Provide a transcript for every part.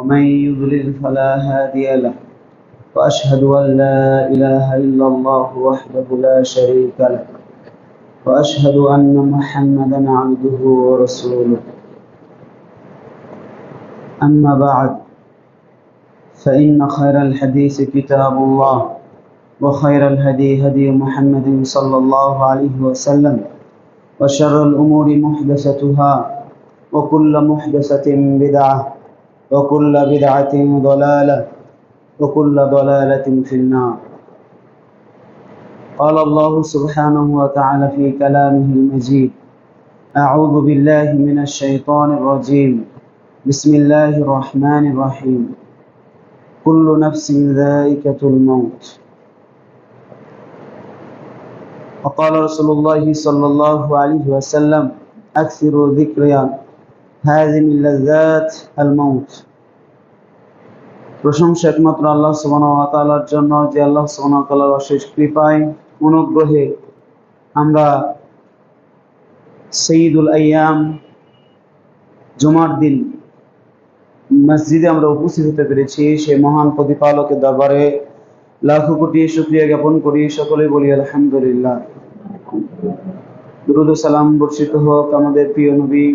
ومن يضلل فلا هادي له وأشهد أن لا إله إلا الله وحده لا شريك له وأشهد أن محمدا عبده ورسوله أما بعد فإن خير الحديث كتاب الله وخير الهدي هدي محمد صلى الله عليه وسلم وشر الأمور محدثتها وكل محدثة بدعة وكل بدعة ضلالة وكل ضلالة في النار. قال الله سبحانه وتعالى في كلامه المجيد: أعوذ بالله من الشيطان الرجيم بسم الله الرحمن الرحيم كل نفس ذائقة الموت. وقال رسول الله صلى الله عليه وسلم أكثروا ذكر هذه اللذات الموت. প্রশংসা একমাত্র আল্লাহ সুবহানাহু ওয়া তাআলার জন্য, যে আল্লাহ সুবহানাহু ওয়া তাআলার অশেষ কৃপায় অনুগ্রহে আমরা সাইয়্যিদুল আইয়াম জুমার দিন মসজিদে আমরা উপস্থিত হতে পেরেছি। সেই মহান প্রতিপালকের দরবারে লাখো কোটি শুকরিয়া জ্ঞাপন করি। সকলে বলি আলহামদুলিল্লাহ। দুরূদ ও সালাম বর্ষিত হোক আমাদের প্রিয় নবী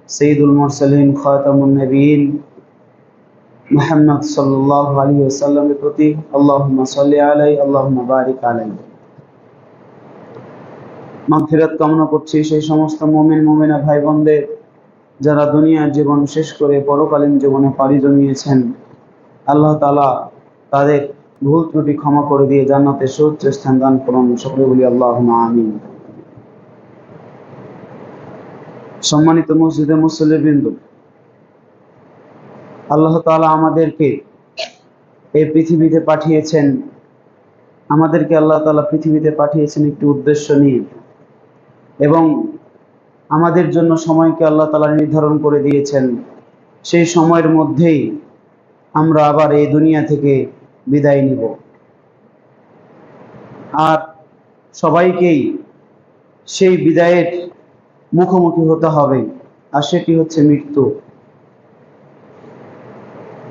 সাইয়্যিদুল মুরসালিন খাতামুন নবিয়্যিন মুহাম্মদ সাল্লাল্লাহু আলাইহি ওয়াসাল্লামের প্রতি। আল্লাহুম্মা সাল্লি আলাইহি আল্লাহুম্মা বারিক আলাইহি। মাগফিরাত কামনা করছি সেই সমস্ত মুমিন মুমিনা ভাই বোনদের যারা দুনিয়ার জীবন শেষ করে পরকালীন জীবনে পাড়ি জমিয়েছেন। আল্লাহ তাআলা তাদের ভুল ত্রুটি ক্ষমা করে দিয়ে জান্নাতে সুউচ্চ স্থান দান করুন। সকলে বলি আল্লাহুম্মা আমিন। সম্মানিত মসজিদে মুসল্লিবৃন্দ, আল্লাহ তাআলা আমাদেরকে এই পৃথিবীতে পাঠিয়েছেন। আমাদেরকে আল্লাহ তাআলা পৃথিবীতে পাঠিয়েছেন একটি উদ্দেশ্য নিয়ে, এবং আমাদের জন্য সময়কে আল্লাহ তাআলা নির্ধারণ করে দিয়েছেন। সেই সময়ের মধ্যেই আমরা আবার এই দুনিয়া থেকে বিদায় নিব। আর সবাইকেই সেই বিদায়ের মুখোমুখি হতে হবে, আর সেটি হচ্ছে মৃত্যু।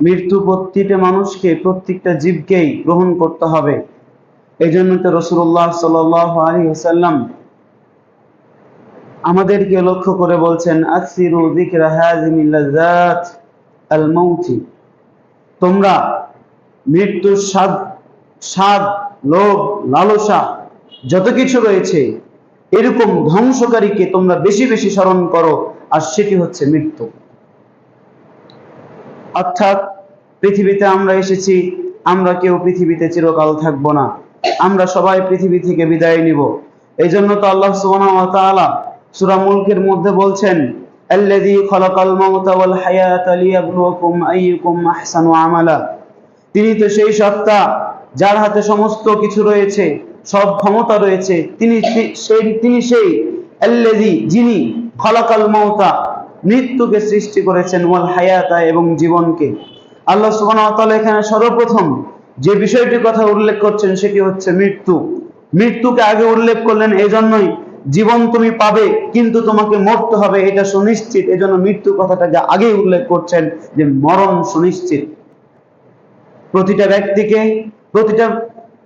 মৃত্যু প্রত্যেকটা মানুষকে, প্রত্যেকটা জীবকেই গ্রহণ করতে হবে। এই জন্য তো রাসূলুল্লাহ সাল্লাল্লাহু আলাইহি ওয়াসাল্লাম আমাদেরকে লক্ষ্য করে বলছেন আকসিরু যিকরা হাযিহিল লাযাত আল মাউতি। তোমরা মৃত্যুর স্বাদ, লোভ, লালসা যত কিছু রয়েছে এরকম ধ্বংসকারীকে তোমরা বেশি বেশি স্মরণ করো, আর সেটি হচ্ছে মৃত্যু। অর্থাৎ পৃথিবীতে আমরা এসেছি, আমরা কেউ পৃথিবীতে চিরকাল থাকবো না, আমরা সবাই পৃথিবী থেকে বিদায় নিব। এই জন্য তো আল্লাহ সুবহানাহু ওয়া তাআলা সূরা মুলকের মধ্যে বলছেন আল্লাযী খালাকাল মাউতা ওয়াল হায়াতা লিয়াবলুয়াকুম আইয়ুকুম আহসানু আমালা। তিনি তো সেই সত্তা যার হাতে সমস্ত কিছু রয়েছে, সব ক্ষমতা রয়েছে। তিনি সেই আল্লাযী, যিনি খালাকাল মাউতা, মৃত্যুকে সৃষ্টি করেছেন, ওয়াল হায়াতা, এবং জীবনকে। আল্লাহ সুবহানাহু ওয়া তাআলা এখানে সর্বপ্রথম যে বিষয়টির কথা উল্লেখ করছেন সেটি হচ্ছে মৃত্যু। মৃত্যুকে আগে উল্লেখ করলেন এজন্যই, জীবন তুমি পাবে কিন্তু তোমাকে মরতে হবে, এটা সুনিশ্চিত। এজন্য মৃত্যু কথাটাকে আগেই উল্লেখ করছেন যে মরণ সুনিশ্চিত। প্রতিটা ব্যক্তিকে, প্রতিটা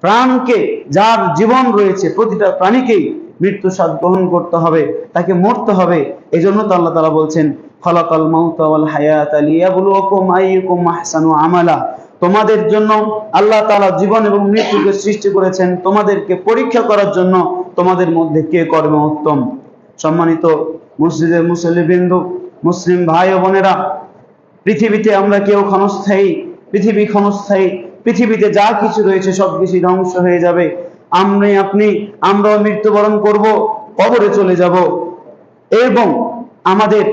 প্রাণকে, যার জীবন রয়েছে, প্রতিটা প্রাণীকেই মৃত্যু স্বাদ গ্রহণ করতে হবে, তাকে মরতে হবে। এই জন্য তো আল্লাহ তাআলা বলছেন খালাকাল মাউতা ওয়াল হায়াতা লিয়াবলুয়াকুম আইয়ুকুম আহসানু আমালা। তোমাদের জন্য আল্লাহ তাআলা জীবন এবং মৃত্যুকে সৃষ্টি করেছেন তোমাদেরকে পরীক্ষা করার জন্য, তোমাদের মধ্যে কে কর্মে উত্তম। সম্মানিত মসজিদের মুসল্লিবৃন্দ, মুসলিম ভাই ও বোনেরা, পৃথিবীতে আমরা কেউ ক্ষণস্থায়ী, পৃথিবী ক্ষণস্থায়ী। পৃথিবীতে যা কিছু রয়েছে সবকিছু ধ্বংস হয়ে যাবে। আমরাও মৃত্যুবরণ করব, কবরে চলে যাব, এবং আমাদের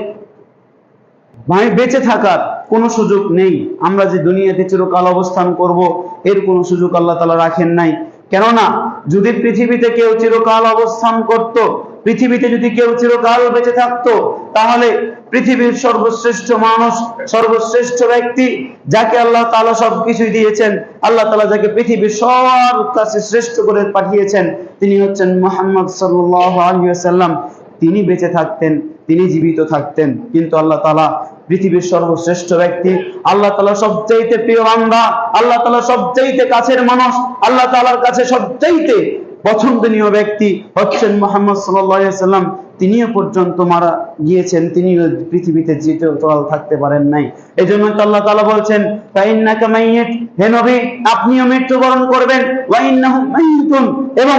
বেঁচে থাকার কোনো সুযোগ নেই। আমরা যে দুনিয়াতে চিরকাল অবস্থান করব এর কোনো সুযোগ আল্লাহ তাআলা রাখেন নাই। কেননা যদি পৃথিবীতে কেউ চিরকাল অবস্থান করত, পৃথিবীতে যদি কেউ চিরকাল বেঁচে থাকতো, তাহলে পৃথিবীর সর্বশ্রেষ্ঠ মানুষ, সর্বশ্রেষ্ঠ ব্যক্তি, যাকে আল্লাহ তাআলা সবকিছুই দিয়েছেন, আল্লাহ তাআলা যাকে পৃথিবীর সবার কাছে শ্রেষ্ঠ করে পাঠিয়েছেন, তিনি হচ্ছেন মুহাম্মদ সাল্লাল্লাহু আলাইহি ওয়াসাল্লাম। তিনি বেঁচে থাকতেন, তিনি জীবিত থাকতেন, কিন্তু আল্লাহ তাআলা পৃথিবীর সর্বশ্রেষ্ঠ ব্যক্তি, আল্লাহ তাআলা সবচাইতে প্রিয় বান্দা, আল্লাহ তাআলা সবচাইতে কাছের মানুষ, আল্লাহ তাআলার কাছে সবচাইতে পছন্দনীয় ব্যক্তি হচ্ছেন মুহাম্মদ সাল্লাল্লাহু আলাইহি ওয়াসাল্লাম। তিনিও পর্যন্ত মারা গিয়েছেন, তিনিও পৃথিবীতে চিরকাল থাকতে পারেন নাই। এই জন্য আল্লাহ তাআলা বলছেন ফাইন্নাকা মাইয়িত, হে নবী আপনিও মৃত্যুবরণ করবেন, ওয়া ইন্নাহুম মাইয়িতুন, এবং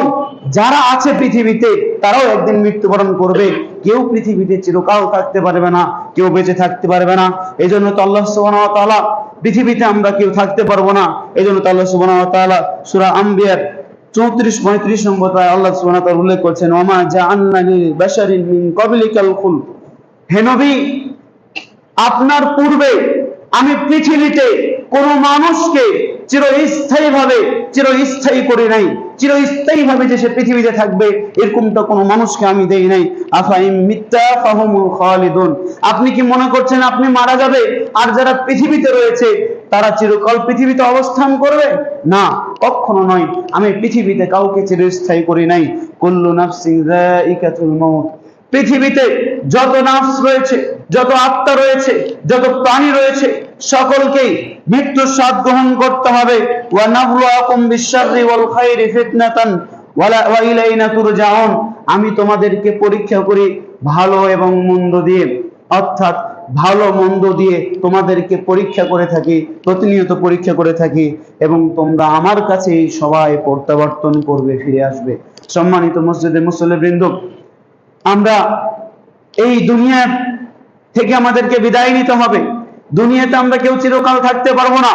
যারা আছে পৃথিবীতে তারাও একদিন মৃত্যুবরণ করবে। কেউ পৃথিবীতে চিরকাল থাকতে পারবে না, কেউ বেঁচে থাকতে পারবে না। এই জন্য তো আল্লাহ সুবহানাহু ওয়া তাআলা পৃথিবীতে আমরা কেউ থাকতে পারবো না। এই জন্য তো আল্লাহ সুবহানাহু ওয়া তাআলা সূরা আম্বিয়ার 34-35 নম্বর আয়াতে আল্লাহ সুবহানাহু ওয়া তাআলা উল্লেখ করছেন ওয়ামা জাআলনা লিবাশারিন মিন ক্বাবলিকাল খুলদ, হে নবী আপনার পূর্বে আমি পৃথিবীতে কোন মানুষকে চিরস্থায়ী করি নাই, চিরস্থায়ী ভাবে যে সে পৃথিবীতে থাকবে এরকমটা কোনো মানুষকে আমি দেই নাই। আফাইম মিত্তা ফাহুমুল খালিদুন, আপনি কি মনে করছেন আপনি মারা যাবে আর যারা পৃথিবীতে রয়েছে তারা চিরকাল পৃথিবীতে অবস্থান করবে? না, কখনো নয়। আমি পৃথিবীতে কাউকে চিরস্থায়ী করি নাই। কুল্লু নাফসিন যায়িকাতুল মাউত, পৃথিবীতে যত নাফস রয়েছে, যত আত্মা রয়েছে, যত প্রাণী রয়েছে সকলকেই মৃত্যুর স্বাদ গ্রহণ করতে হবে। ওয়া নাবলুয়াকুম বিশ-শাররি ওয়াল খায়রি ফিতনাতান ওয়া ইলাইনা তুরজাউন, আমি তোমাদেরকে পরীক্ষা করি ভালো এবং মন্দ দিয়ে, অর্থাৎ ভালো মন্দ দিয়ে তোমাদেরকে পরীক্ষা করে থাকি, প্রতিনিয়ত পরীক্ষা করে থাকি, এবং তোমরা আমার কাছে সবাই প্রত্যাবর্তন করবে, ফিরে আসবে। সম্মানিত মসজিদের মুসল্লিবৃন্দ, আমরা এই দুনিয়া থেকে আমাদেরকে বিদায় নিতে হবে। দুনিয়াতে আমরা কেউ চিরকাল থাকতে পারবো না।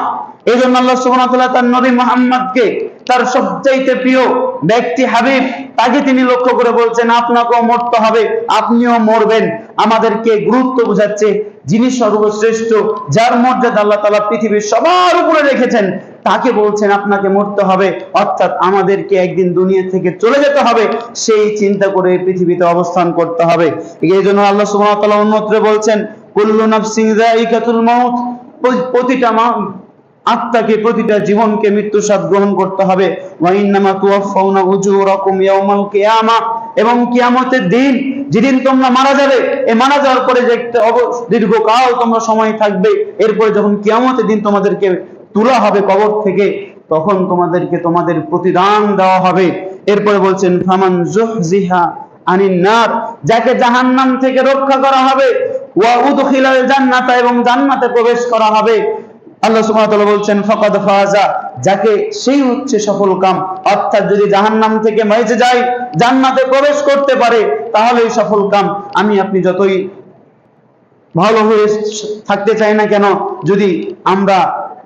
এই জন্য আল্লাহ সুবহানাহু ওয়া তাআলা তার নবী মুহাম্মদকে, তার সবচাইতে প্রিয় ব্যক্তি হাবিব, তাকে তিনি লক্ষ্য করে বলছেন আপনাকেও মরতে হবে, আপনিও মরবেন। আমাদেরকে গুরুত্ব বোঝাচ্ছে যিনি সর্বশ্রেষ্ঠ, যার মর্যাদা আল্লাহ তাআলা পৃথিবীর সবার উপরে রেখেছেন, তাকে বলছেন আপনাকে মরতে হবে, অর্থাৎ আমাদেরকে একদিন দুনিয়া থেকে চলে যেতে হবে, সেই চিন্তা করে পৃথিবীতে অবস্থান করতে হবে। এই জন্য আল্লাহ সুবহানাহু ওয়া তাআলা অন্যত্র বলছেন কুল্লু নাফসিন যায়িকাতুল মাউত, প্রতিটা আত্মাকে, প্রতিটা জীবনকে মৃত্যু স্বাদ গ্রহণ করতে হবে। ওয়া ইন্নামা তুওয়াফাউনা উজুরাকুম ইয়াউমাল কিয়ামা, এবং কিয়ামতের দিন যেদিন তোমরা মারা যাবে, এই মারা যাওয়ার পরে যে একটা দীর্ঘকাল তোমরা সময় থাকবে, এরপরে যখন কিয়ামতের দিন তোমাদেরকে তোলা হবে কবর থেকে, তখন তোমাদেরকে তোমাদের প্রতিদান দেওয়া হবে। এরপরে বলছেন ফামান যুহজিহা আনিন নার, যাকে জাহান্নাম থেকে রক্ষা করা হবে, ওয়া উদখিলাল জান্নাতা, এবং জান্নাতে প্রবেশ করা হবে, আল্লাহ সুবহানাহু ওয়া তাআলা বলছেন ফাকাদ ফাজা, যাকে সেই হচ্ছে সফল কাম। অর্থাৎ যদি জাহান্নাম থেকে বেঁচে যায়, জান্নাতে প্রবেশ করতে পারে, তাহলেই সফল কাম। আমি আপনি যতই ভালো হয়ে থাকতে চাই না কেন, যদি আমরা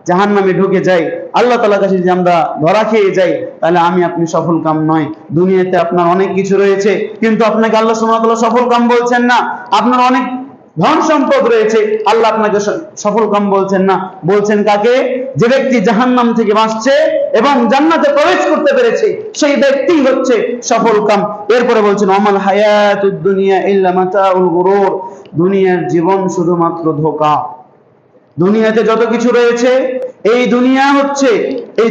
জাহান্নামে ঢুকে যাই, আল্লাহ তাআলার কাছে যদি আমরা ধরা খেয়ে যাই, তাহলে আমি আপনি সফল কাম নয়। দুনিয়াতে আপনার অনেক কিছু রয়েছে, কিন্তু আপনাকে আল্লাহ সুবহানাহু ওয়া তাআলা সফল কাম বলছেন না। আপনার অনেক ধন সম্পদ রয়েছে, আল্লাহ আপনাকে সফল কাম বলছেন না। বলছেন কাকে? যে ব্যক্তি জাহান্নাম থেকে বাঁচছে এবং জান্নাতে প্রবেশ করতে পেরেছে, সেই ব্যক্তি হচ্ছে সফল কাম। এরপরে বলছেন আমাল হায়াতুদ দুনিয়া ইল্লা মাতাউল গুরুর, দুনিয়ার জীবন শুধুমাত্র ধোঁকা। দুনিয়াতে যত কিছু রয়েছে, এই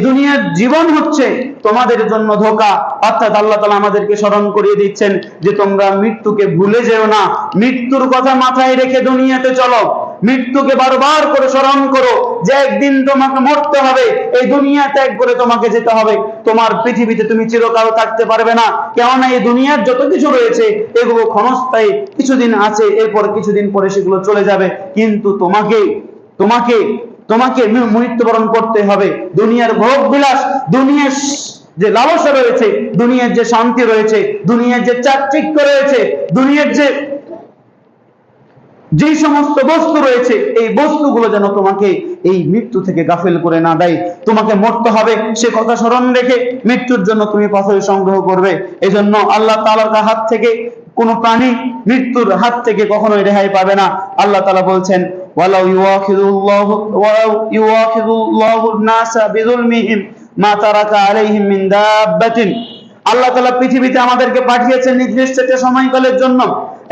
দুনিয়ার জীবন হচ্ছে তোমাদের জন্য ধোঁকা। অর্থাৎ আল্লাহ তাআলা আমাদেরকে স্মরণ করিয়ে দিচ্ছেন যে তোমরা মৃত্যুকে ভুলে যেও না, মৃত্যুর কথা মাথায় রেখে দুনিয়াতে চলো, মৃত্যুকে বারবার করে স্মরণ করো যে একদিন তোমাকে মরতে হবে, এই দুনিয়া ত্যাগ করে তোমাকে যেতে হবে। তোমার পৃথিবীতে তুমি চিরকাল থাকতে পারবে না, কেননা এই দুনিয়ার যত কিছু রয়েছে এগুলো ক্ষণস্থায়ী, কিছুদিন আছে, এরপর কিছুদিন পরে সেগুলো চলে যাবে, কিন্তু তোমাকে মৃত্যুবরণ করতে হবে। দুনিয়ার ভোগ বিলাস, দুনিয়ার যে লালসা রয়েছে, দুনিয়ার যে শান্তি রয়েছে, দুনিয়ার যে চাকচিক্য রয়েছে, দুনিয়ার যে সমস্ত বস্তু রয়েছে, এই বস্তুগুলো যেন তোমাকে এই মৃত্যু থেকে গাফেল করে না দেয়। তোমাকে মরতে হবে সে কথা স্মরণ রেখে মৃত্যুর জন্য তুমি পাথর সংগ্রহ করবে। এজন্য আল্লাহ তাআলার হাত থেকে কোন প্রাণী মৃত্যুর হাত থেকে কখনোই রেহাই পাবে না। আল্লাহ তাআলা বলছেন ওয়ালাউ ইউআখিযুল্লাহু নাসা বিযুলমিহিম মা তারাকা আলাইহিম মিন দাব্বাতিন। আল্লাহ তাআলা পৃথিবীতে আমাদেরকে পাঠিয়েছেন নির্দিষ্ট একটা সময়কালের জন্য।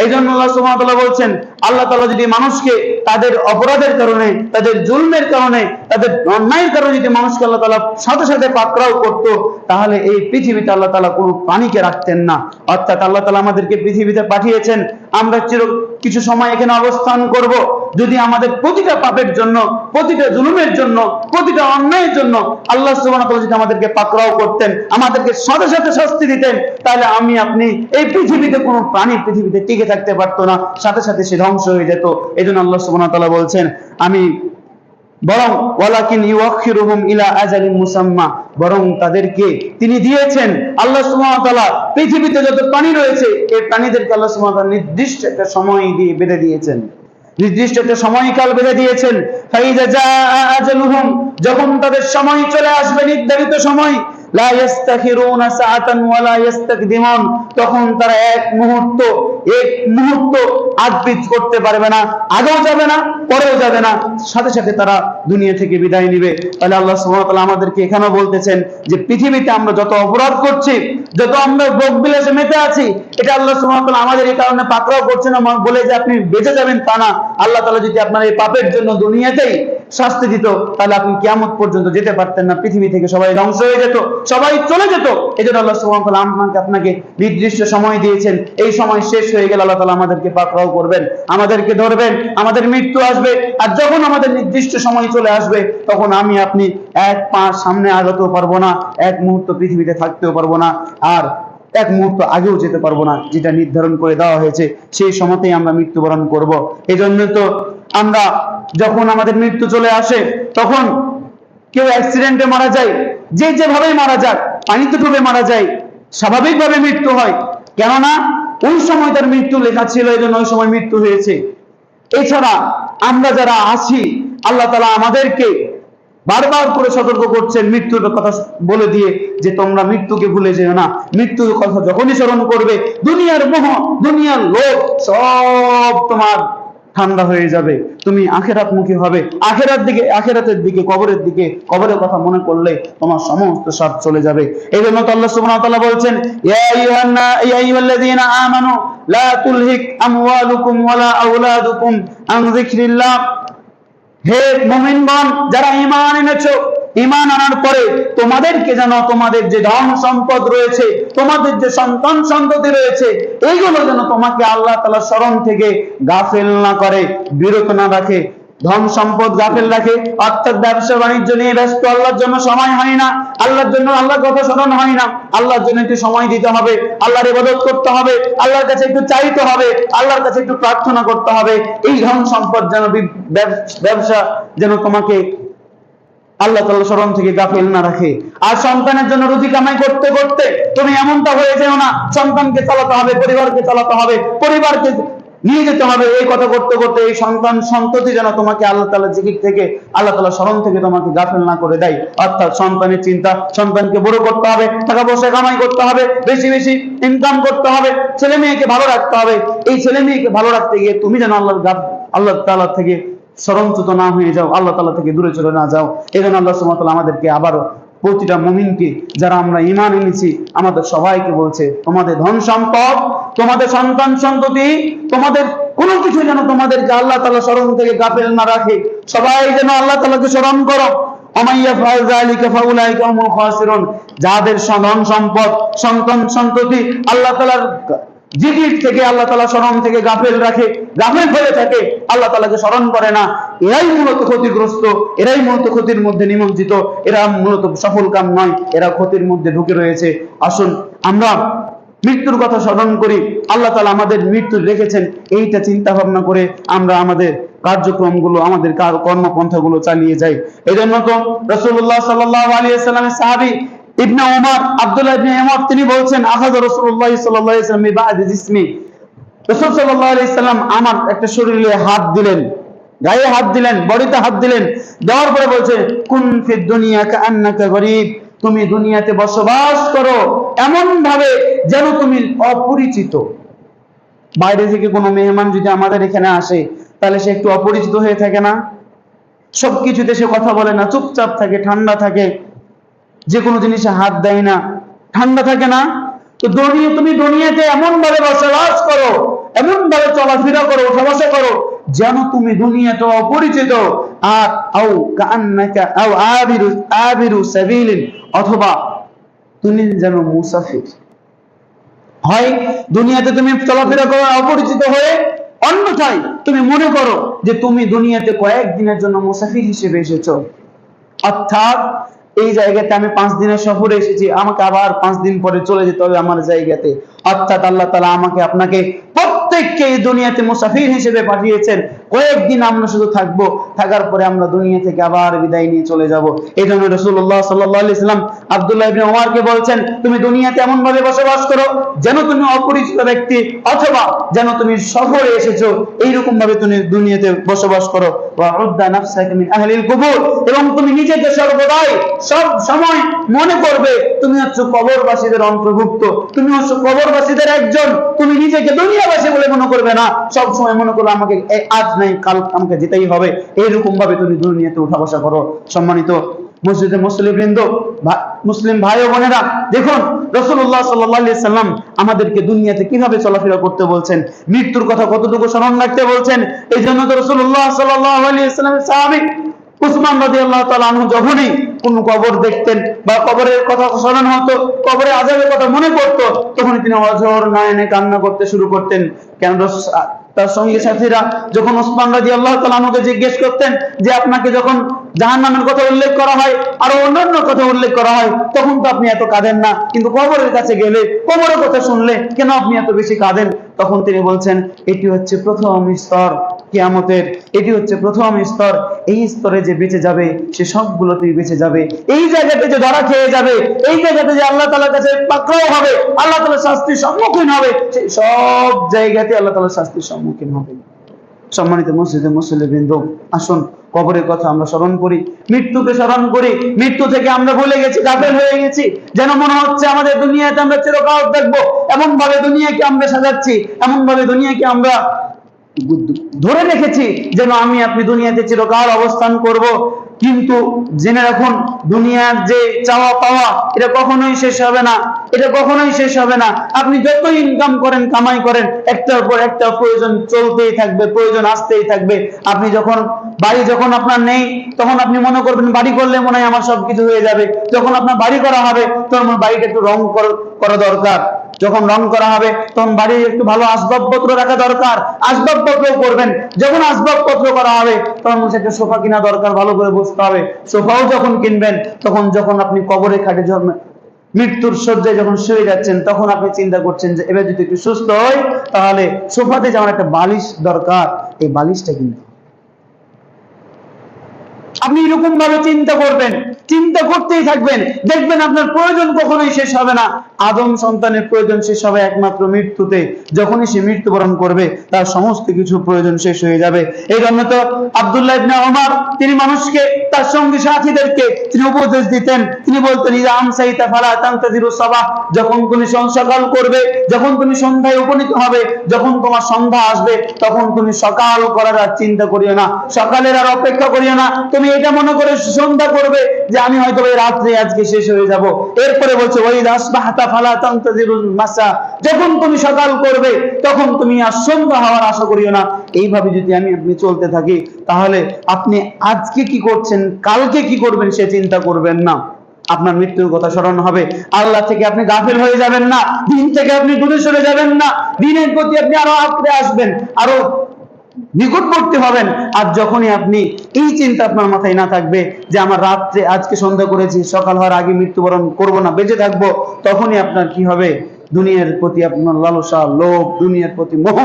এই জন্য আল্লাহ সুবহানাহু ওয়া তাআলা বলছেন আল্লাহ তাআলা যদি মানুষকে তাদের অপরাধের কারণে, তাদের জুলমের কারণে, তাদের অন্যায়ের কারণে যদি মানুষকে আল্লাহ তাআলা সাথে সাথে পাকড়াও করতো, তাহলে এই পৃথিবীতে আল্লাহ তাআলা কোনো প্রাণীকে রাখতেন না। অর্থাৎ আল্লাহ তাআলা আমাদেরকে পৃথিবীতে পাঠিয়েছেন, আমরা কিছু সময় এখানে অবস্থান করব, যদি আমাদের প্রতিটা পাপের জন্য, প্রতিটা জুলুমের জন্য, প্রতিটা অন্যায়ের জন্য আল্লাহ সুবহানাহু ওয়া তাআলা যদি আমাদেরকে পাকড়াও করতেন, আমাদেরকে সাথে সাথে শাস্তি দিতেন, তাহলে আমি আপনি এই পৃথিবীতে কোনো প্রাণী পৃথিবীতে টিকে থাকতে পারতো না, সাথে সাথে সে ধ্বংস হয়ে যেত। এজন্য আল্লাহ সুবহানাহু ওয়া তাআলা বলছেন, আমি বরং ওয়ালাকিন ইউআখিরুহুম ইলা আজালিন মুসাম্মা, বরং তাদেরকে তিনি দিয়েছেন, আল্লাহ সুবহানাহু ওয়া তাআলা পৃথিবীতে যত প্রাণী রয়েছে এই প্রাণীদেরকে আল্লাহ সুবহানাহু ওয়া তাআলা নির্দিষ্ট একটা সময় দিয়ে বেঁধে দিয়েছেন, নির্দিষ্ট একটা সময়কাল বেঁধে দিয়েছেন। ফাইজা জাআ আজালুহুম, যখন তাদের সময় চলে আসবে, নির্ধারিত সময়, লা ইস্তাখিরুনা সাআতান ওয়া লা ইস্তাকদিমুন, তখন তারা এক মুহূর্ত আগপিছ করতে পারবে না, আগেও যাবে না পরেও যাবে না, সাথে সাথে তারা দুনিয়া থেকে বিদায় নিবে। তাহলে আল্লাহ সুবহানাহু ওয়া তাআলা আমাদেরকে এখানেও বলতেছেন যে পৃথিবীতে আমরা যত অপরাধ করছি, যত আমরা ভোগ বিলাসে মেতে আছি, এটা আল্লাহ সুবহানাহু ওয়া তাআলা আমাদের এই কারণে পাকড়াও করছে না বলে যে আপনি বেঁচে যাবেন তা না। আল্লাহ তাআলা যদি আপনার এই পাপের জন্য দুনিয়াতেই শাস্তি দিত, তাহলে আপনি কিয়ামত পর্যন্ত যেতে পারতেন না, পৃথিবী থেকে সবাই ধ্বংস হয়ে যেত, সবাই চলে যেত। এজন্য আল্লাহ সুবহানাহু ওয়া তাআলা আপনাকে নির্দিষ্ট সময় দিয়েছেন, এই সময় শেষ হয়ে গেলে আল্লাহ তাআলা আমাদেরকে পাকড়াও করবেন, আমাদেরকে ধরবেন, আমাদের মৃত্যু আসবে। আর যখন আমাদের নির্দিষ্ট সময় চলে আসবে, তখন আমি আপনি এক পা সামনে আগাতেও পারবো না, এক মুহূর্ত পৃথিবীতে থাকতেও পারবো না, আর এক মুহূর্ত আগেও যেতে পারবো না। যেটা নির্ধারণ করে দেওয়া হয়েছে সেই সময়তেই আমরা মৃত্যুবরণ করব। এই জন্য তো আমরা যখন আমাদের মৃত্যু চলে আসে, তখন কেউ অ্যাক্সিডেন্টে মারা যায়, যে যেভাবেই মারা যাক, পানিতে ডুবে মারা যায়, স্বাভাবিকভাবে মৃত্যু হয়, কেননা ওই সময় তার মৃত্যু লেখা ছিল, এই জন্য ওই সময় মৃত্যু হয়েছে। এছাড়া আমরা যারা আছি, আল্লাহ তাআলা আমাদেরকে বারবার করে সতর্ক করছেন মৃত্যুর কথা বলে দিয়ে, যে তোমরা মৃত্যুকে ভুলে যেও না। মৃত্যুর কথা যখনই স্মরণ করবে, দুনিয়ার মোহ, দুনিয়ার লোভ সব তোমার ঠান্ডা হয়ে যাবে, তুমি আখিরাতমুখী হবে, আখিরাতের দিকে, কবরের কথা মনে করলে তোমার সমস্ত স্বাদ চলে যাবে। এই জন্য তো আল্লাহ সুবহানাহু ওয়া তাআলা বলছেন, ইয়া আইয়ুহাল্লাযীনা আমানু লা তুলহিক আমওয়ালুকুম ওয়ালা আওলাদুকুম আন যিকরিল্লাহ, হে মুমিনগণ, যারা ঈমান এনেছো, ঈমান আনার পরে তোমাদেরকে যেন তোমাদের যে ধন সম্পদ রয়েছে, তোমাদের যে সন্তান সন্ততি রয়েছে, এইগুলো যেন তোমাকে আল্লাহ তাআলা স্মরণ থেকে গাফেল না করে, বিরত না রাখে। ধন সম্পদ গাফেল রাখে অর্থাৎ ব্যবসা বাণিজ্য নিয়ে ব্যস্ত, আল্লাহর জন্য সময় হয় না, আল্লাহর কথা স্মরণ হয় না। আল্লাহর জন্য একটু সময় দিতে হবে, আল্লাহর ইবাদত করতে হবে, আল্লাহর কাছে একটু চাইতে হবে, আল্লাহর কাছে একটু প্রার্থনা করতে হবে। এই ধন সম্পদ যেন, ব্যবসা যেন তোমাকে আল্লাহ তাআলা স্মরণ থেকে গাফিল না রাখে। আর সন্তানের জন্য রুজি কামাই করতে করতে তুমি এমনটা হয়ে যেও না, সন্তানকে চালাতে হবে, পরিবারকে চালাতে হবে, পরিবারকে নিয়ে যেতে হবে, এই কথা করতে করতে এই সন্তান সন্ততি যেন তোমাকে আল্লাহ তাআলা জিকির থেকে, আল্লাহ তাআলা স্মরণ থেকে তোমাকে গাফিল না করে দেয়। অর্থাৎ সন্তানের চিন্তা, সন্তানকে বড় করতে হবে, টাকা পয়সা কামাই করতে হবে, বেশি বেশি ইনকাম করতে হবে, ছেলে মেয়েকে ভালো রাখতে হবে। এই ছেলে মেয়েকে ভালো রাখতে গিয়ে তুমি যেন আল্লাহ তাআলা থেকে স্মরণচ্যুত না হয়ে যাও, আল্লাহ তাআলা থেকে দূরে চলে না যাও। এই জন্য আল্লাহ সুবহানাহু ওয়া তাআলা আমাদেরকে আবারও, প্রতিটা মুমিনকে, যারা আমরা ঈমান এনেছি, আমাদের সবাইকে বলছে, তোমাদের ধন সম্পদ, তোমাদের সন্তান সন্ততি, তোমাদের কোনো কিছু যেন তোমাদেরকে আল্লাহ তাআলা স্মরণ থেকে গাফিল না রাখে। সবাই যেন আল্লাহ তাআলাকে স্মরণ করো। ওমাইয়াফআল যালিকা ফাউলাইকা হুমুল খাসিরুন, যাদের ধন সম্পদ, সন্তান সন্ততি আল্লাহ তাআলার জিকির থেকে, আল্লাহ তাআলা স্মরণ থেকে গাফিল হয়ে থাকে, আল্লাহ তাআলাকে স্মরণ করে না, এরাই মূলত ক্ষতিগ্রস্ত, এরাই মূলত ক্ষতির মধ্যে নিমজ্জিত, এরা মূলত সফল কাম নয়, এরা ক্ষতির মধ্যে ঢুকে রয়েছে। আসুন আমরা মৃত্যুর কথা স্মরণ করি, আল্লাহ তাআলা আমাদের মৃত্যু রেখেছেন, এইটা চিন্তা ভাবনা করে আমরা আমাদের কার্যক্রমগুলো, আমাদের কর্মপন্থাগুলো চালিয়ে যাই। এই জন্য তো রাসূলুল্লাহ সাল্লাল্লাহু আলাইহি ওয়াসাল্লামের সাহাবী ইবনে উমর, আব্দুল্লাহ ইবনে উমর, তিনি বলছেন, আখাযা রাসূলুল্লাহ সাল্লাল্লাহু আলাইহি ওয়াসাল্লাম বিবাদি জিসমি, রাসূল সাল্লাল্লাহু আলাইহি ওয়াসাল্লাম আমার একটা শরীরে হাত দিলেন, গায়ে হাত দিলেন, বডিতে হাত দিলেন, দেওয়ার পরে বলছে, কুন ফিদ দুনিয়া কাআন্নাকা গরীব, তুমি দুনিয়াতে বসবাস করো এমন ভাবে যেন তুমি অপরিচিত। বাইরে থেকে কোনো মেহমান যদি আমাদের এখানে আসে, তাহলে সে একটু অপরিচিত হয়ে থাকে না? সবকিছুতে সে কথা বলে না, চুপচাপ থাকে, ঠান্ডা থাকে, যে কোনো জিনিসে হাত দেয় না, ঠান্ডা থাকে না? তো তুমি দুনিয়াতে এমন ভাবে বসবাস করো, এমন ভাবে চলাফেরা করো, উঠা বসা করো, যেন তুমি দুনিয়াতে অপরিচিত। আর আও কাআন্নাকা আও আবিরু সাবিলিন, অথবা তুমি যেন মুসাফির। হয় দুনিয়াতে তুমি চলাফেরা করো অপরিচিত হয়ে, অন্যথায় তুমি মনে করো যে তুমি দুনিয়াতে কয়েকদিনের জন্য মুসাফির হিসেবে এসেছো, অর্থাৎ এই জায়গাতে আমি 5 দিনের সফরে এসেছি, আমাকে আবার 5 দিন পরে চলে যেতে হবে আমার জায়গাতে। অর্থাৎ আল্লাহ তাআলা আমাকে আপনাকে প্রত্যেককে এই দুনিয়াতে মুসাফির হিসেবে পাঠিয়েছেন। কয়েকদিন আমরা শুধু থাকবো, থাকার পরে আমরা দুনিয়া থেকে আবার বিদায় নিয়ে চলে যাব। এই জন্য রাসূলুল্লাহ সাল্লাল্লাহু আলাইহি সাল্লাম আব্দুল্লাহ ইবনে ওমরকে বলছেন, তুমি দুনিয়াতে এমন ভাবে বসবাস করো যেন তুমি অপরিচিত ব্যক্তি, অথবা যেন তুমি সফরে এসেছো, এইরকম ভাবে তুমি দুনিয়াতে বসবাস করো। ওয়া উদ্দা নাফসাকা মিন আহলিল কুবুর, এবং তুমি নিজেকে সর্বদাই সব সময় মনে করবে তুমি হচ্ছে কবরবাসীদের অন্তর্ভুক্ত, তুমি হচ্ছে কবরবাসীদের একজন। তুমি নিজেকে দুনিয়াবাসী বলে মনে করবে না, সব সময় মনে করবে আমাকে আজ নাই কাল আমাকে যেতেই হবে, এইরকম ভাবে তুমি দুনিয়াতে উঠা বসা করো। সম্মানিত মসজিদে মুসলিমবৃন্দ, মুসলিম ভাই ও বোনেরা, দেখুন রাসূলুল্লাহ সাল্লাল্লাহু আলাইহি সাল্লাম আমাদেরকে দুনিয়াতে কিভাবে চলাফেরা করতে বলছেন, মৃত্যুর কথা কতটুকু স্মরণ রাখতে বলছেন। এই জন্য তো রাসূলুল্লাহ সাল্লাল্লাহু আলাইহি সাল্লামের সাহাবী উসমান রাদিয়াল্লাহু তাআলা আনহু যখনই কোন কবর দেখতেন বা কবরের কথা স্মরণ হতো, কবরের আযাবের কথা মনে পড়তো, তখন তিনি অঝোর নয়নে কান্না করতে শুরু করতেন। কেন? তার সঙ্গী সাথীরা যখন ওসমান রাদিয়াল্লাহু তাআলা আনহুকে জিজ্ঞেস করতেন যে আপনাকে যখন জাহান্নামের কথা উল্লেখ করা হয় আর অন্যান্য কথা উল্লেখ করা হয়, তখন তো আপনি এত কাঁদেন না, কিন্তু কবরের কাছে গেলে, কবরের কথা শুনলে কেন আপনি এত বেশি কাঁদেন? তখন তিনি বলছেন, এটি হচ্ছে প্রথম স্তর কিয়ামতের, এটি হচ্ছে প্রথম স্তর। এই স্তরে যে বেঁচে যাবে সে সবগুলোতেই বেঁচে যাবে। এই জায়গাতে যে ধরা খেয়ে যাবে, এই জায়গাতে যে আল্লাহ তাআলার কাছে পাকড়াও হবে, আল্লাহ তাআলার শাস্তির সম্মুখীন হবে, সেই সব জায়গাতে আল্লাহ তাআলার শাস্তির সম্মুখীন হবে। সম্মানিত মসজিদে মুসলিমবৃন্দ, আসুন কবরের কথা আমরা স্মরণ করি, মৃত্যুকে স্মরণ করি। মৃত্যু থেকে আমরা ভুলে গেছি, গাফেল হয়ে গেছি, যেন মনে হচ্ছে আমাদের দুনিয়াতে আমরা চিরকাল থাকবো। এমন ভাবে দুনিয়াকে আমরা সাজাচ্ছি, এমন ভাবে দুনিয়াকে আমরা ধরে রেখেছি যেন আমি আপনি দুনিয়াতে চিরকাল অবস্থান করব। কিন্তু জেনে রাখুন, দুনিয়ার যে চাওয়া পাওয়া এটা কখনোই শেষ হবে না, এটা কখনোই শেষ হবে না। আপনি যতই ইনকাম করেন, কামাই করেন, একটার পর একটা প্রয়োজন চলতেই থাকবে, প্রয়োজন আসতেই থাকবে। আপনি যখন বাড়ি যখন আপনার নেই, তখন আপনি মনে করবেন বাড়ি করলে মনে হয় আমার সবকিছু হয়ে যাবে। যখন আপনার বাড়ি করা হবে, তখন বাড়িটা একটু রং করা দরকার। যখন রং করা হবে, তখন বাড়ির একটু ভালো আসবাবপত্র রাখা দরকার, আসবাবপত্র করবেন। যখন আসবাবপত্র করা হবে, তখন একটা সোফা কিনা দরকার, ভালো করে বসতে হবে। সোফাও যখন কিনবেন, তখন যখন আপনি কবরে খাটে মৃত্যুর শয্যায় যখন শুয়ে যাচ্ছেন, তখন আপনি চিন্তা করছেন যে এবার যদি একটু সুস্থ হই, তাহলে সোফাতে যেমন একটা বালিশ দরকার, এই বালিশটা কিনতে। আপনি এরকম ভাবে চিন্তা করবেন, চিন্তা করতেই থাকবেন, দেখবেন আপনার প্রয়োজন কখনোই শেষ হবে না। আদম সন্তানের প্রয়োজন শেষ হবে একমাত্র মৃত্যুতে। যখনই সে মৃত্যুবরণ করবে, তার সমস্ত কিছু প্রয়োজন শেষ হয়ে যাবে। এই জন্য তো আব্দুল্লাহ ইবনে ওমর তিনি মানুষকে, তার সঙ্গী সাথীদেরকে তিনি উপদেশ দিতেন। তিনি বলতেন, ইযা আমসাইতা ফালা তানতাজিরু সাবাহ, যখন তুমি সকাল করবে, যখন তুমি সন্ধ্যায় উপনীত হবে, যখন তোমার সন্ধ্যা আসবে, তখন তুমি সকাল করার আর চিন্তা করিও না, সকালের আর অপেক্ষা করিও না। তুমি এটা মনে করে সন্ধ্যা করবে যে আমি হয়তো রাত্রে আজকে শেষ হয়ে যাব। এরপরে বলছে ওয়াইদা আসবাহতা ফালা তানতাজিরুল মাসা, যখন তুমি সকাল করবে, তখন তুমি আর সন্ধ্যা হওয়ার আশা করিও না। এইভাবে যদি আপনি চলতে থাকি, তাহলে আপনি আজকে কি করছেন, কালকে কি করবেন সে চিন্তা করবেন না। আপনার মৃত্যুর কথা স্মরণ হবে, আল্লাহ থেকে আপনি গাফিল হয়ে যাবেন না, দিন থেকে আপনি দূরে সরে যাবেন না, দিনের প্রতি আপনি আরো আঁকড়ে আসবেন, আরো নিকটবর্তী হবেন। আর যখনই আপনি এই চিন্তা আপনার মাথায় না থাকবে যে আমার রাত্রে আজকে সন্ধ্যা করেছি, সকাল হওয়ার আগে মৃত্যুবরণ করব না, বেঁচে থাকবো, তখনই আপনার কি হবে, দুনিয়ার প্রতি আপনার লালসা, লোভ, দুনিয়ার প্রতি মোহ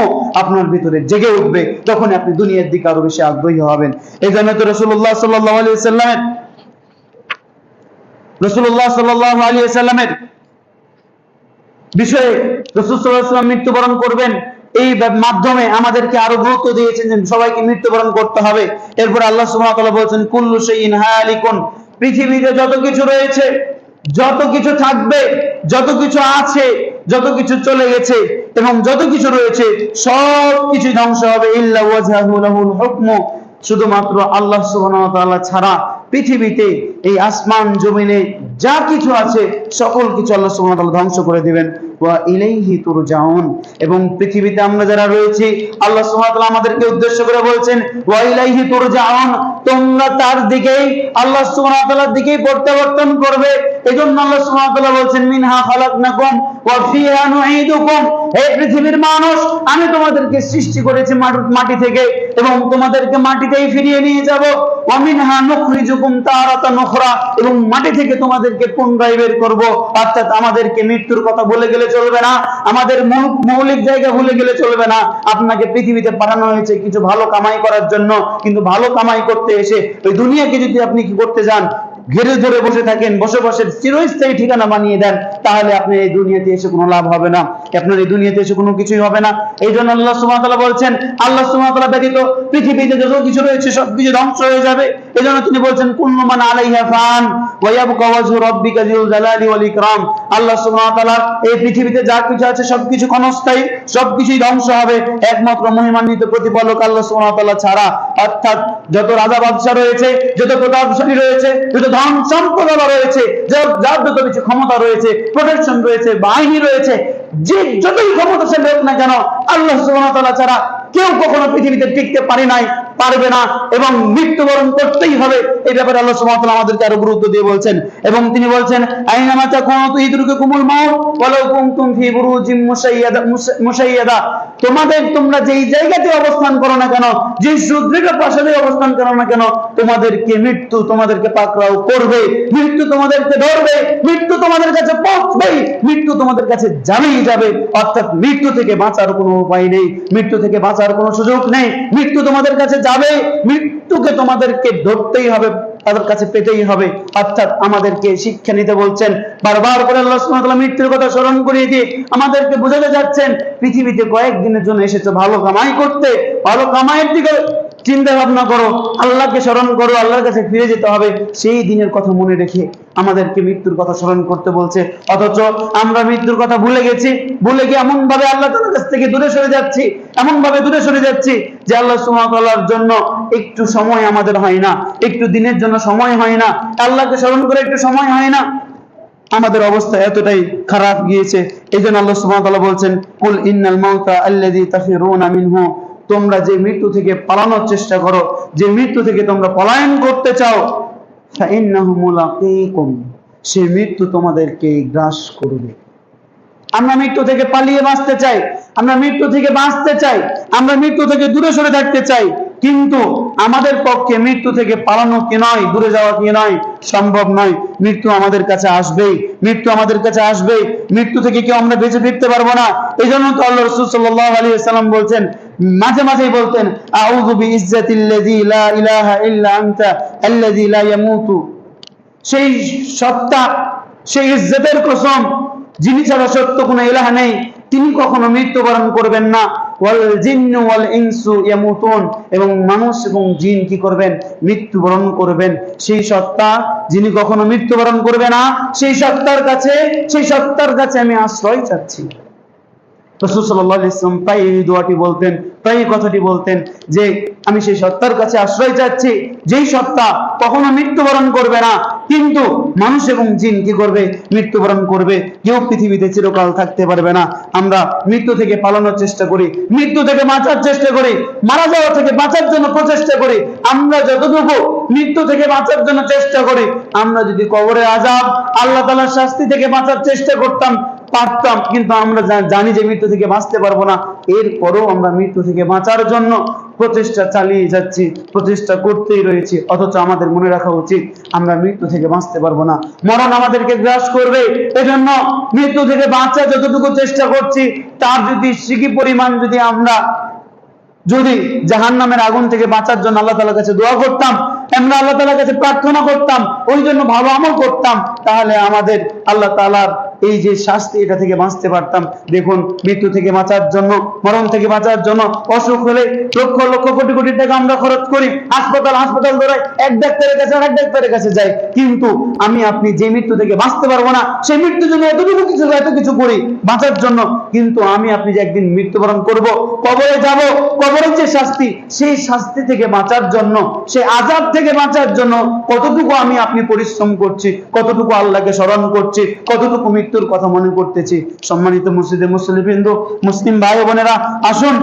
আপনার ভিতরে জেগে উঠবে। তখন আপনি দুনিয়ার দিকে আরো বেশি আগ্রহী হবেন। এই জন্য তো রাসূলুল্লাহ সাল্লাল্লাহু আলাইহি সাল্লামের বিষয়ে, রাসূল সাল্লাল্লাহু আলাইহি ওয়াসাল্লাম মৃত্যুবরণ করবেন, এই মাধ্যমে আমাদেরকে আরো গুরুত্ব দিয়েছেন যে সবাইকে মৃত্যুবরণ করতে হবে। এরপর আল্লাহ সুবহানাহু ওয়া তাআলা বলেছেন, কুল্লু শাইইন হালিকুন, পৃথিবীতে যত কিছু রয়েছে, যত কিছু থাকবে, যত কিছু আছে, যত কিছু চলে গেছে এবং যত কিছু রয়েছে, সব কিছু ধ্বংস হবে। ইল্লা ওয়াজহাহু লাহুল হুকমু, শুধুমাত্র আল্লাহ সুবহানাহু ওয়া তাআলা ছাড়া পৃথিবীতে এই আসমান জমিনে যা কিছু আছে সকল কিছু আল্লাহ সুবহানাহু ওয়া তাআলা ধ্বংস করে দিবেন। ওয়া ইলাইহি তুরজাউন, এবং পৃথিবীতে আমরা যারা রয়েছি, আল্লাহ সুবহানাহু ওয়া তাআলা আমাদেরকে উদ্দেশ্য করে বলছেন, ওয়া ইলাইহি তুরজাউন, তোমরা তার দিকেই, আল্লাহ সুবহানাহু ওয়া তাআলার দিকেই প্রত্যাবর্তন করবে। এজন্য আল্লাহ সুবহানাহু ওয়া তাআলা বলছেন, মিনহা খালাকনাকুম ওয়া ফিহা নুঈদুকুম, হে পৃথিবীর মানুষ, আমি তোমাদেরকে সৃষ্টি করেছি মাটি থেকে এবং তোমাদেরকে মাটিতেই ফিরিয়ে নিয়ে যাব। ওয়া মিনহা নুখরিজুকুম তারাতান উখরা, এবং মাটি থেকে তোমাদেরকে পুনরায় বের করব। অর্থাৎ আমাদেরকে মৃত্যুর কথা ভুলে গেলে চলবে না, আমাদের মৌলিক জায়গা ভুলে গেলে চলবে না। আপনাকে পৃথিবীতে পাঠানো হয়েছে কিছু ভালো কামাই করার জন্য, কিন্তু ভালো কামাই করতে এসে ওই দুনিয়াকে যদি আপনি কি করতে যান, ঘিরে ধরে বসে থাকেন, বসে বসে চিরস্থায়ী ঠিকানা বানিয়ে দেন, তাহলে আপনি এই দুনিয়াতে এসে কোনো লাভ হবে না, আপনার এই দুনিয়াতে এসে কোনো কিছুই হবে না। এই জন্য আল্লাহ সুবহানাহু ওয়া তাআলা বলছেন, আল্লাহ সুবহানাহু ওয়া তাআলা ব্যতীত পৃথিবীতে যত কিছু রয়েছে সবকিছু ধ্বংস হয়ে যাবে। এই জন্য তিনি বলছেন, কুল্লু মান আলাইহা ফান ওয়া ইয়াবকা ওয়াজহু রাব্বিকা যিল জালালি ওয়াল ইকরাম। আল্লাহ সুবহানাহু ওয়া তাআলা এই পৃথিবীতে যা কিছু আছে সবকিছু ক্ষণস্থায়ী, সবকিছুই ধ্বংস হবে, একমাত্র মহিমান্বিত প্রতিপালক আল্লাহ সুবহানাহু ওয়া তাআলা ছাড়া। অর্থাৎ যত রাজা বাদশা রয়েছে, যত প্রতাপশালী রয়েছে, যত ধন সম্পদ রয়েছে, যার যত কিছু ক্ষমতা রয়েছে, প্রোটেকশন রয়েছে, বাহিনী রয়েছে, যে যতই ক্ষমতাশালী হোক না কেন, আল্লাহ সুবহানাহু ওয়া তাআলা ছাড়া কেউ কখনো পৃথিবীতে টিকতে পারে নাই, পারবে না, এবং মৃত্যুবরণ করতেই হবে। এই ব্যাপারে আল্লাহ সুবহানাহু ওয়া তাআলা আমাদেরকে আরো গুরুত্ব দিয়ে বলছেন, এবং তিনি বলছেন, আইনামা তাকুনু ইদরিকুকুমুল মাউত ওয়ালাউ কুনতুম ফি বুরুজিম মুশাইয়াদা। তোমরা যেই জায়গাতে অবস্থান করো না কেন, যে সুদৃঢ় প্রাসাদে অবস্থান করো না কেন, তোমাদেরকে মৃত্যু তোমাদেরকে পাকড়াও করবে, মৃত্যু তোমাদেরকে ধরবে, মৃত্যু তোমাদের কাছে পৌঁছবেই, মৃত্যু তোমাদের কাছে যাবেই যাবে। অর্থাৎ মৃত্যু থেকে বাঁচার কোনো উপায় নেই, মৃত্যু থেকে বাঁচার কোনো সুযোগ নেই, মৃত্যু তোমাদের কাছে যাবে, মৃত্যুকে তোমাদেরকে ধরতেই হবে, তাদের কাছে পেতেই হবে। অর্থাৎ আমাদেরকে শিক্ষা নিতে বলছেন, বারবার করে আল্লাহ সুবহানাহু ওয়া তাআলা মৃত্যুর কথা স্মরণ করিয়ে দিয়ে আমাদেরকে বোঝাতে যাচ্ছেন, পৃথিবীতে কয়েকদিনের জন্য এসেছো ভালো কামাই করতে, ভালো কামাইয়ের দিকে চিন্তা ভাবনা করো, আল্লাহকে স্মরণ করো, আল্লাহর কাছে ফিরে যেতে হবে, সেই দিনের কথা মনে রেখে আমাদেরকে মৃত্যুর কথা স্মরণ করতে বলছে। অথচ আমরা মৃত্যুর কথা ভুলে গেছি, ভুলে গিয়ে এমন ভাবে আল্লাহ তাআলার কাছ থেকে দূরে সরে যাচ্ছি, এমন ভাবে দূরে সরে যাচ্ছি যে আল্লাহ সুবহানাহু ওয়া তাআলার জন্য একটু সময় আমাদের হয় না, একটু দিনের জন্য সময় হয় না, আল্লাহকে স্মরণ করে একটু সময় হয় না। আমাদের অবস্থা এতটাই খারাপ গিয়েছে। এই জন্য আল্লাহ সুবহানাহু ওয়া তাআলা বলছেন, কুল ইন্নাল মাউতা আল্লাযী তাফিরুনা মিনহু, তোমরা যে মৃত্যু থেকে পালানোর চেষ্টা করো, যে মৃত্যু থেকে তোমরা পলায়ন করতে চাও, ফাইন্নাহু মুলাকীকুম, সেই মৃত্যু তোমাদেরকে গ্রাস করবে। আমরা মৃত্যু থেকে পালিয়ে বাঁচতে চাই, আমরা মৃত্যু থেকে বাঁচতে চাই, আমরা মৃত্যু থেকে দূরে সরে থাকতে চাই, কিন্তু আমাদের পক্ষে মৃত্যু থেকে পালানো কি নয়, দূরে যাওয়া কি নয়, সম্ভব নয়। মৃত্যু আমাদের কাছে আসবেই, মৃত্যু আমাদের কাছে আসবেই, মৃত্যু থেকে কেউ আমরা বেঁচে ফিরতে পারবো না। এই জন্য তো আল্লাহ রাসূল সাল্লাল্লাহু আলাইহি ওয়াসাল্লাম বলছেন, মাঝে মাঝেই বলতেন, আউযু বিইজ্জাতিল্লাযী লা ইলাহা ইল্লা আনতা আল্লাযী লা ইয়ামুতু, সেই সত্তা, সেই ইজ্জতের কসম, যিনি ছাড়া সত্য কোনো ইলাহ নেই, তিনি কখনো মৃত্যুবরণ করবেন না। ওয়াল জিন্নু ওয়াল ইনসু ইয়ামুতুন, এবং মানুষ এবং জিন কি করবেন, মৃত্যুবরণ করবেন। সেই সত্তা যিনি কখনো মৃত্যুবরণ করবে না, সেই সত্তার কাছে আমি আশ্রয় চাচ্ছি। রাসূল সাল্লাল্লাহু আলাইহি ওয়াসাল্লাম তাই এই দোয়াটি বলতেন, তাই এই কথাটি বলতেন যে আমি সেই সত্তার কাছে আশ্রয় চাচ্ছি, যেই সত্তা কখনো মৃত্যুবরণ করবে না, কিন্তু মানুষ এবং জিন কি করবে, মৃত্যুবরণ করবে। কেউ পৃথিবীতে চিরকাল থাকতে পারবে না। আমরা মৃত্যু থেকে পালানোর চেষ্টা করি, মৃত্যু থেকে বাঁচার চেষ্টা করি, মারা যাওয়া থেকে বাঁচার জন্য প্রচেষ্টা করি। আমরা যতটুকু মৃত্যু থেকে বাঁচার জন্য চেষ্টা করি, আমরা যদি কবরে আযাব, আল্লাহ তাআলার শাস্তি থেকে বাঁচার চেষ্টা করতাম, পারতাম, কিন্তু আমরা জানি যে মৃত্যু থেকে বাঁচতে পারবো না, এরপরও আমরা মৃত্যু থেকে বাঁচার জন্য প্রচেষ্টা চালিয়ে যাচ্ছি, প্রচেষ্টা করতেই রয়েছি। অথচ আমাদের মনে রাখা উচিত আমরা মৃত্যু থেকে বাঁচতে পারবো না, মরণ আমাদেরকে গ্রাস করবে। এজন্য মৃত্যু থেকে বাঁচার যতটুকু চেষ্টা করছি, তার যদি সিকি পরিমাণ যদি জাহান্নামের আগুন থেকে বাঁচার জন্য আল্লাহ তাআলার কাছে দোয়া করতাম, আমরা আল্লাহ তাআলার কাছে প্রার্থনা করতাম, ওই জন্য ভালো আমল করতাম, তাহলে আমাদের আল্লাহ তাআলার এই যে শাস্তি, এটা থেকে বাঁচতে পারতাম। দেখুন, মৃত্যু থেকে বাঁচার জন্য, মরণ থেকে বাঁচার জন্য অসুখ হলে লক্ষ লক্ষ কোটি কোটি টাকা আমরা খরচ করি, হাসপাতাল দৌড়াই, এক ডাক্তারের কাছে আরেক ডাক্তারের কাছে যাই, কিন্তু আমি আপনি যে মৃত্যু থেকে বাঁচতে পারবো না, সেই মৃত্যুর জন্য এত কিছু করি বাঁচার জন্য, কিন্তু আমি আপনি যে একদিন মৃত্যুবরণ করব, কবরে যাব, কবরের যে শাস্তি, সেই শাস্তি থেকে বাঁচার জন্য, সেই আযাব থেকে বাঁচার জন্য কতটুকু আমি আপনি পরিশ্রম করছি, কতটুকু আল্লাহকে স্মরণ করছি, কতটুকু মৃত্যুর কথা মনে করতেছি। সম্মানিত মুসলিম ভাই বোনেরা, আসুন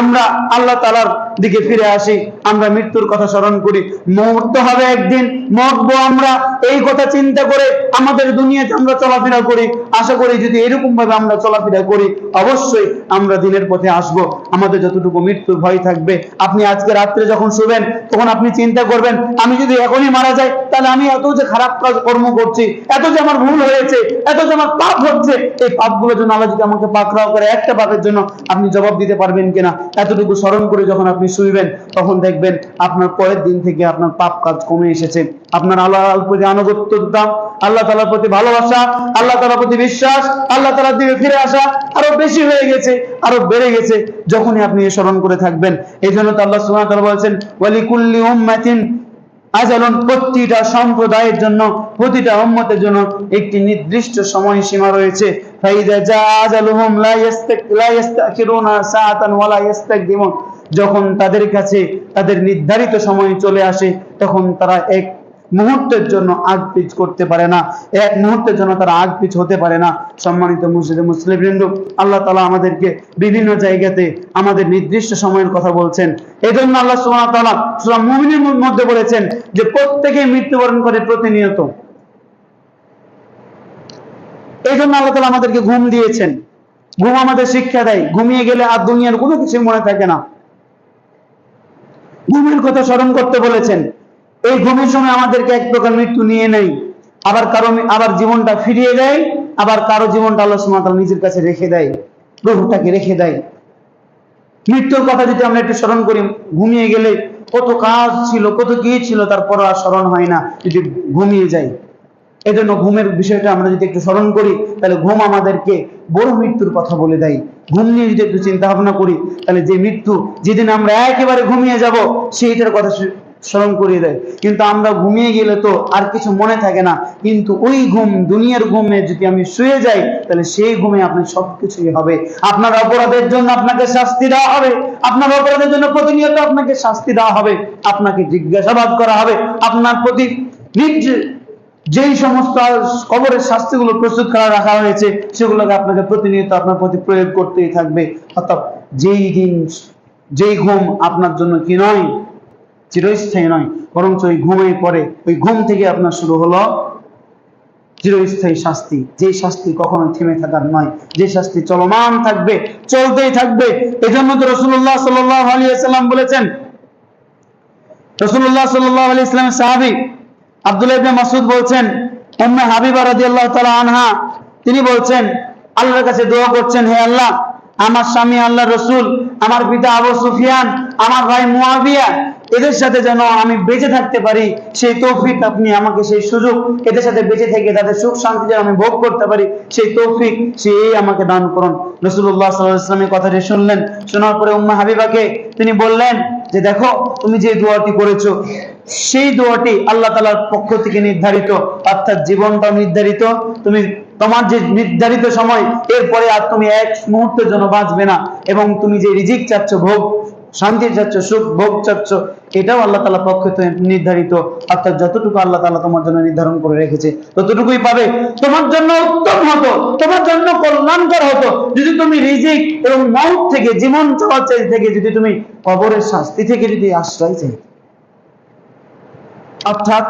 আমরা আল্লাহ তাআলার দিকে ফিরে আসি, আমরা মৃত্যুর কথা স্মরণ করি। মরতে হবে একদিন, মরবো আমরা, এই কথা চিন্তা করে আমাদের দুনিয়াতে আমরা চলাফেরা করি। আশা করি যদি এরকম ভাবে আমরা চলাফেরা করি, অবশ্যই আমরা দিনের পথে আসব। আমাদের যতটুকু মৃত্যুর ভয় থাকবে, আপনি আজকে রাত্রে যখন শুবেন তখন আপনি চিন্তা করবেন, আমি যদি এখনই মারা যাই তাহলে আমি এত যে খারাপ কাজ কর্ম করছি, এত যে আমার ভুল হয়েছে, এত যে আমার পাপ হচ্ছে, এই পাপগুলোর জন্য আল্লাহ যদি আমাকে পাকড়াও করে, একটা পাপের জন্য আপনি জবাব দিতে পারবেন কিনা? এতটুকু স্মরণ করে যখন আপনি শুইবেন তখন দেখবেন আপনার পরের দিন থেকে আপনার পাপ কাজ কমে এসেছে। আপনার আল্লাহর প্রতি আনুগত্যতা, আল্লাহ তাআলার প্রতি ভালোবাসা, আল্লাহ তাআলার প্রতি বিশ্বাস, আল্লাহ তাআলার দিকে ফিরে আসা আরো বেশি হয়ে গেছে, আরো বেড়ে গেছে যখনই আপনি স্মরণ করে থাকবেন। এই জন্য তো আল্লাহ সুবহানাহু ওয়া তাআলা বলেছেন, ওয়ালিকুল্লি উম্মাতিন আজালুন, প্রতিটা সম্প্রদায়ের জন্য, প্রতিটা উম্মতের জন্য একটি নির্দিষ্ট সময়সীমা রয়েছে। ফাইদা জা আজালুহুম লা ইস্তাখিরুনা সাআতান ওয়া লা ইস্তাকদিমুন, যখন তাদের কাছে তাদের নির্ধারিত সময় চলে আসে তখন তারা এক মুহূর্তের জন্য আগপিছ করতে পারে না, এক মুহূর্তের জন্য তারা আগপিছ হতে পারে না। সম্মানিত মুসলিমবৃন্দ, আল্লাহ তাআলা আমাদেরকে বিভিন্ন জায়গাতে আমাদের নির্দিষ্ট সময়ের কথা বলছেন। এই জন্য আল্লাহ সুবহানাহু ওয়া তাআলা সূরা মুমিনের মধ্যে বলেছেন যে প্রত্যেকেই মৃত্যুবরণ করে প্রতিনিয়ত। এই জন্য আল্লাহ তাআলা আমাদেরকে ঘুম দিয়েছেন। ঘুম আমাদের শিক্ষা দেয়, ঘুমিয়ে গেলে আর দুনিয়ার কোনো কিছু মনে থাকে না। ঘুমের কথা স্মরণ করতে বলেছেন। এই ঘুমের সময় আমাদেরকে এক প্রকার মৃত্যু নিয়ে নেয়, আবার জীবনটা ফিরিয়ে দেয়, আবার কারো জীবনটা আল্লাহ সুবহানাহু ওয়া তাআলা নিজের কাছে রেখে দেয়, রূহটাকে রেখে দেয়। মৃত্যুর কথা যদি আমরা একটু স্মরণ করি, ঘুমিয়ে গেলে কত কাজ ছিল, কত কি ছিল, তারপর আর স্মরণ হয় না যদি ঘুমিয়ে যাই। এই জন্য ঘুমের বিষয়টা আমরা যদি একটু স্মরণ করি, তাহলে ঘুম আমাদেরকে বড় মৃত্যুর কথা বলে দেয়। ঘুম নিয়ে যদি একটু চিন্তা ভাবনা করি, তাহলে যে মৃত্যু, যেদিন আমরা একেবারে ঘুমিয়ে যাব, সেইটার কথা স্মরণ করিয়ে দেয়। কিন্তু আমরা ঘুমিয়ে গেলে তো আর কিছু মনে থাকে না, কিন্তু ওই ঘুম, দুনিয়ার ঘুমে যদি আমি শুয়ে যাই, তাহলে সেই ঘুমে আপনার সবকিছুই হবে। আপনার অপরাধের জন্য আপনাকে শাস্তি দেওয়া হবে, আপনার অপরাধের জন্য প্রতিনিয়ত আপনাকে শাস্তি দেওয়া হবে, আপনাকে জিজ্ঞাসাবাদ করা হবে, আপনার প্রতি যেই সমস্ত কবরের শাস্তিগুলো প্রস্তুত করা রাখা হয়েছে সেগুলোকে আপনাকে প্রতিনিয়ত আপনার প্রতি প্রয়োগ করতেই থাকবে। অর্থাৎ যেই ঘুম আপনার জন্য কি নয়, চিরস্থায়ী নয়, বরং ওই ঘুমের পরে, ওই ঘুম থেকে আপনার শুরু হলো চিরস্থায়ী শাস্তি, যে শাস্তি কখনো থেমে থাকার নয়, যে শাস্তি চলমান থাকবে, চলতেই থাকবে। এজন্য তো রাসূলুল্লাহ সাল্লাল্লাহু আলাইহি ওয়াসাল্লাম বলেছেন, রাসূলুল্লাহ সাল্লাল্লাহু আলাইহি ওয়াসাল্লাম সাহাবী আব্দুল্লাহ ইবনে মাসউদ বলছেন, উম্মে হাবিবা রাদিয়াল্লাহু তাআলা আনহা তিনি বলছেন, আল্লাহর কাছে দোয়া করছেন, হে আল্লাহ, আমার স্বামী আল্লাহর রাসূল, আমার পিতা আবু সুফিয়ান, আমার ভাই মুআবিয়া, এদের সাথে যেন আমি বেঁচে থাকতে পারি, সেই তৌফিক আপনি আমাকে, সেই সুযোগ, এদের সাথে বেঁচে থেকে তাদের সুখ শান্তি যেন আমি ভোগ করতে পারি, সেই তৌফিক সেই আমাকে দান করুন। রাসূলুল্লাহ সাল্লাল্লাহু আলাইহি ওয়াসাল্লামের কথাটি শুনলেন, শোনার পরে উম্মে হাবিবাকে তিনি বললেন যে, দেখো, তুমি যে দোয়াটি করেছো সেই দোয়াটি আল্লাহ তাআলার পক্ষ থেকে নির্ধারিত, অর্থাৎ জীবনটা নির্ধারিত, তুমি তোমার যে নির্ধারিত সময়, এরপরে আর তুমি এক মুহূর্তের জন্য বাঁচবে না, এবং তুমি যে রিজিক চাচ্ছ, ভোগ শান্তি চাচ্ছ, সুখ ভোগ চাচ্ছ, এটাও আল্লাহ তাআলার পক্ষ থেকে নির্ধারিত। অর্থাৎ যতটুকু আল্লাহ তাআলা তোমার জন্য নির্ধারণ করে রেখেছে ততটুকুই পাবে। তোমার জন্য উত্তম হতো, তোমার জন্য কল্যাণকর হতো যদি তুমি রিজিক এবং মউত থেকে, জীবন চলাচল থেকে, যদি তুমি কবরের শাস্তি থেকে যদি আশ্রয় চাই। অর্থাৎ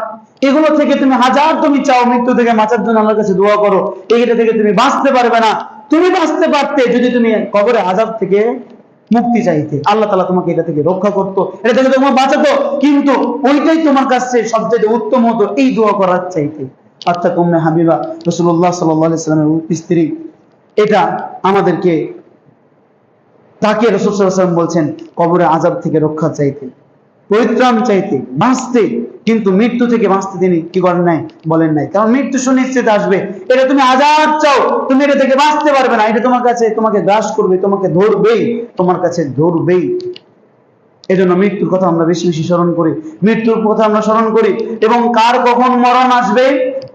এগুলো থেকে তুমি হাজার তুমি চাও, মৃত্যু থেকে বাঁচার জন্য আল্লাহর কাছে দোয়া করো, এইটা থেকে তুমি বাঁচতে পারবে না। তুমি বাঁচতে পারতে যদি তুমি কবরের আযাব থেকে মুক্তি চাইতে, আল্লাহ তাআলা তোমাকে এটা থেকে রক্ষা করতো, এটা থেকে তোমাকে বাঁচাতো, কিন্তু ওইটাই তোমার কাছে সবচেয়ে উত্তম হতো এই দোয়া করার চাইতে। অর্থাৎ উম্মে হাবিবা রাসূলুল্লাহ সাল্লাল্লাহু আলাইহি ওয়াসাল্লামের স্ত্রী, এটা আমাদেরকে, তাকে রাসূল সাল্লাল্লাহু আলাইহি ওয়াসাল্লাম বলছেন কবরের আযাব থেকে রক্ষা চাইতে, পরিত্রাণ চাইতে, বাঁচতে। কিন্তু মৃত্যু থেকে বাঁচতে তিনি কি করেন নাই, বলেন নাই, কারণ মৃত্যু সুনিশ্চিত আসবে। এটা তুমি আযাব চাও, তুমি এটা থেকে বাঁচতে পারবে না, এটা তোমার কাছে, তোমাকে গ্রাস করবে, তোমাকে ধরবেই, তোমার কাছে ধরবেই। এজন্য মৃত্যুর কথা আমরা বেশি বেশি স্মরণ করি, মৃত্যুর কথা আমরা স্মরণ করি, এবং কার কখন মরণ আসবে,